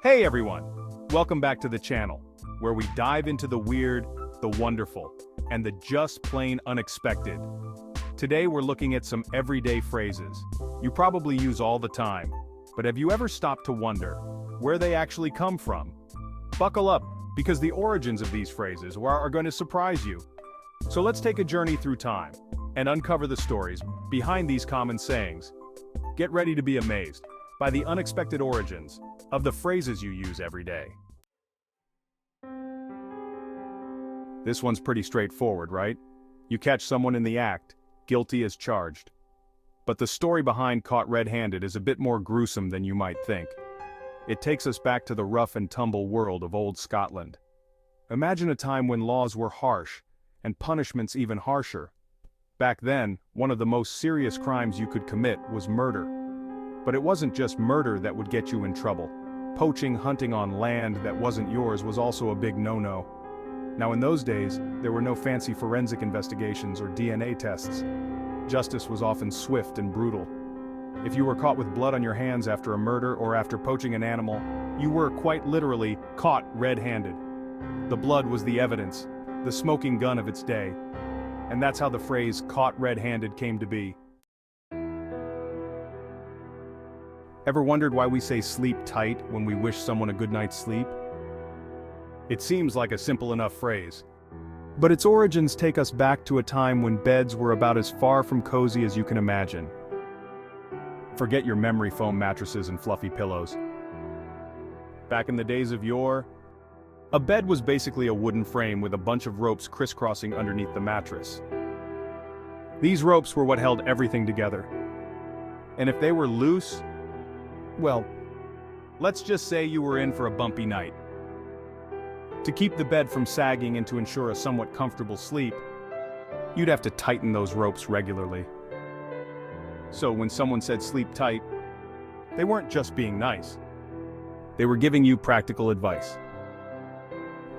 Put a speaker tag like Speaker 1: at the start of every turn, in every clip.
Speaker 1: Hey everyone! Welcome back to the channel, where we dive into the weird, the wonderful, and the just plain unexpected. Today we're looking at some everyday phrases you probably use all the time, but have you ever stopped to wonder where they actually come from? Buckle up, because the origins of these phrases are going to surprise you. So let's take a journey through time and uncover the stories behind these common sayings. Get ready to be amazed by the unexpected origins of the phrases you use every day. This one's pretty straightforward, right? You catch someone in the act, guilty as charged. But the story behind caught red-handed is a bit more gruesome than you might think. It takes us back to the rough and tumble world of old Scotland. Imagine a time when laws were harsh, and punishments even harsher. Back then, one of the most serious crimes you could commit was murder. But it wasn't just murder that would get you in trouble. Poaching, hunting on land that wasn't yours was also a big no-no. Now in those days, there were no fancy forensic investigations or DNA tests. Justice was often swift and brutal. If you were caught with blood on your hands after a murder or after poaching an animal, you were quite literally caught red-handed. The blood was the evidence, the smoking gun of its day. And that's how the phrase "caught red-handed" came to be. Ever wondered why we say sleep tight when we wish someone a good night's sleep? It seems like a simple enough phrase. But its origins take us back to a time when beds were about as far from cozy as you can imagine. Forget your memory foam mattresses and fluffy pillows. Back in the days of yore, a bed was basically a wooden frame with a bunch of ropes crisscrossing underneath the mattress. These ropes were what held everything together. And if they were loose, well, let's just say you were in for a bumpy night. To keep the bed from sagging and to ensure a somewhat comfortable sleep, you'd have to tighten those ropes regularly. So when someone said sleep tight, they weren't just being nice. They were giving you practical advice.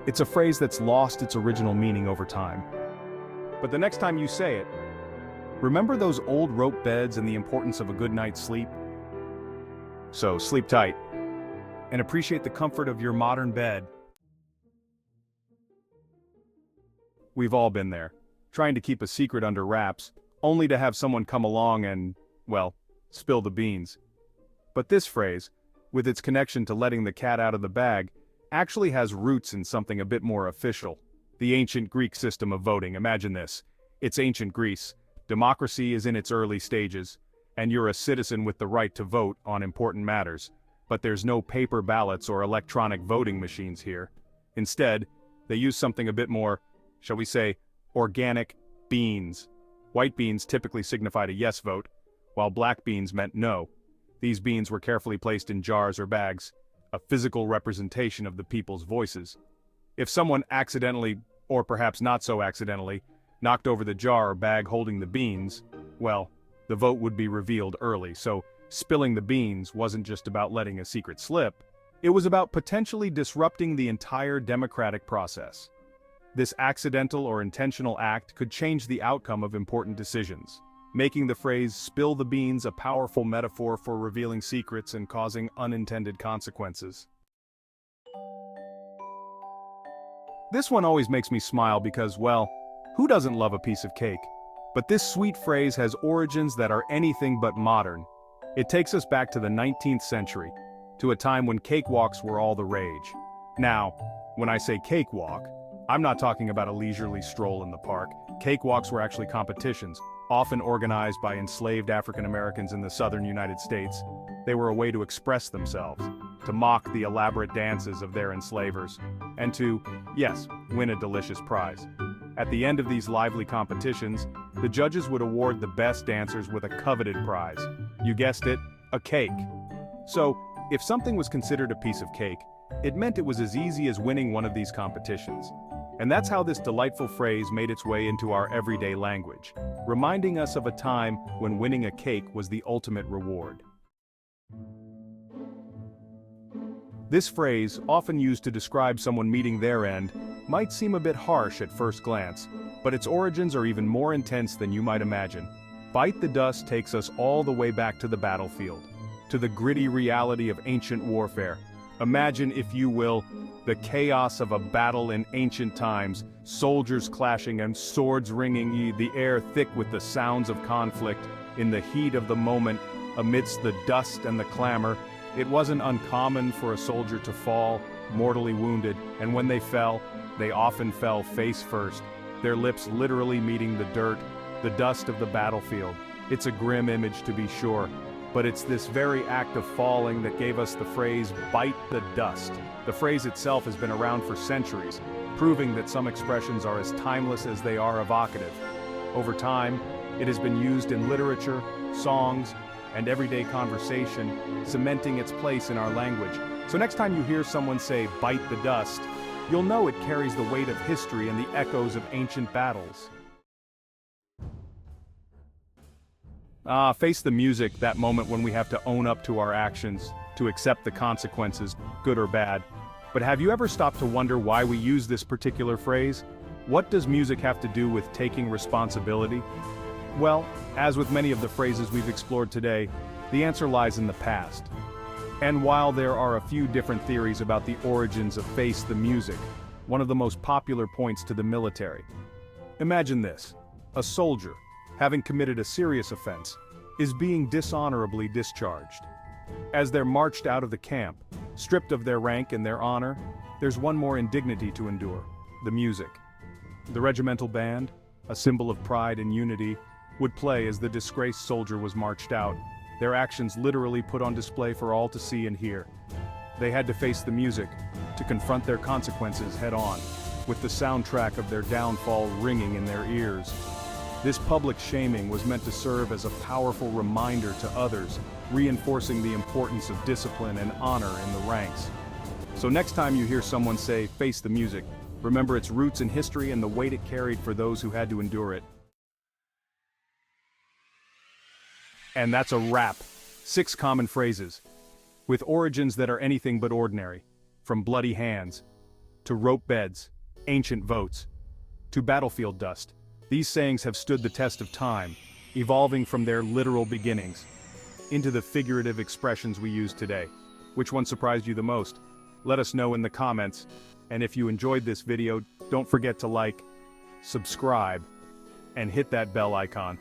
Speaker 1: It's a phrase that's lost its original meaning over time. But the next time you say it, remember those old rope beds and the importance of a good night's sleep? So sleep tight, and appreciate the comfort of your modern bed. We've all been there, trying to keep a secret under wraps, only to have someone come along and, well, spill the beans. But this phrase, with its connection to letting the cat out of the bag, actually has roots in something a bit more official. The ancient Greek system of voting. Imagine this. It's ancient Greece. Democracy is in its early stages, and you're a citizen with the right to vote on important matters. But there's no paper ballots or electronic voting machines here. Instead, they use something a bit more, shall we say, organic: beans. White beans typically signified a yes vote, while black beans meant no. These beans were carefully placed in jars or bags, a physical representation of the people's voices. If someone accidentally, or perhaps not so accidentally, knocked over the jar or bag holding the beans, well, the vote would be revealed early. So spilling the beans wasn't just about letting a secret slip, it was about potentially disrupting the entire democratic process. This accidental or intentional act could change the outcome of important decisions, making the phrase "spill the beans" a powerful metaphor for revealing secrets and causing unintended consequences. This one always makes me smile because, well, who doesn't love a piece of cake? But this sweet phrase has origins that are anything but modern. It takes us back to the 19th century, to a time when cakewalks were all the rage. Now, when I say cakewalk, I'm not talking about a leisurely stroll in the park. Cakewalks were actually competitions, often organized by enslaved African Americans in the southern United States. They were a way to express themselves, to mock the elaborate dances of their enslavers, and to, yes, win a delicious prize. At the end of these lively competitions, the judges would award the best dancers with a coveted prize. You guessed it, a cake. So, if something was considered a piece of cake, it meant it was as easy as winning one of these competitions. And that's how this delightful phrase made its way into our everyday language, reminding us of a time when winning a cake was the ultimate reward. This phrase, often used to describe someone meeting their end, might seem a bit harsh at first glance, but its origins are even more intense than you might imagine. Bite the Dust takes us all the way back to the battlefield, to the gritty reality of ancient warfare. Imagine, if you will, the chaos of a battle in ancient times, soldiers clashing and swords ringing, the air thick with the sounds of conflict. In the heat of the moment, amidst the dust and the clamor, it wasn't uncommon for a soldier to fall, mortally wounded, and when they fell, they often fell face first, their lips literally meeting the dirt, the dust of the battlefield. It's a grim image, to be sure, but it's this very act of falling that gave us the phrase, "bite the dust." The phrase itself has been around for centuries, proving that some expressions are as timeless as they are evocative. Over time, it has been used in literature, songs, and everyday conversation, cementing its place in our language. So next time you hear someone say, "bite the dust," you'll know it carries the weight of history and the echoes of ancient battles. Face the music, that moment when we have to own up to our actions, to accept the consequences, good or bad. But have you ever stopped to wonder why we use this particular phrase? What does music have to do with taking responsibility? Well, as with many of the phrases we've explored today, the answer lies in the past. And while there are a few different theories about the origins of face the music, one of the most popular points to the military. Imagine this: a soldier, having committed a serious offense, is being dishonorably discharged. As they're marched out of the camp, stripped of their rank and their honor, there's one more indignity to endure: the music. The regimental band, a symbol of pride and unity, would play as the disgraced soldier was marched out, their actions literally put on display for all to see and hear. They had to face the music, to confront their consequences head-on, with the soundtrack of their downfall ringing in their ears. This public shaming was meant to serve as a powerful reminder to others, reinforcing the importance of discipline and honor in the ranks. So next time you hear someone say, "face the music," remember its roots in history and the weight it carried for those who had to endure it. And that's a wrap. 6 common phrases, with origins that are anything but ordinary, from bloody hands, to rope beds, ancient votes, to battlefield dust. These sayings have stood the test of time, evolving from their literal beginnings into the figurative expressions we use today. Which one surprised you the most? Let us know in the comments, and if you enjoyed this video, don't forget to like, subscribe, and hit that bell icon,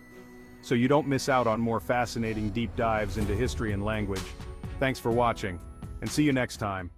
Speaker 1: so you don't miss out on more fascinating deep dives into history and language. Thanks for watching, and see you next time.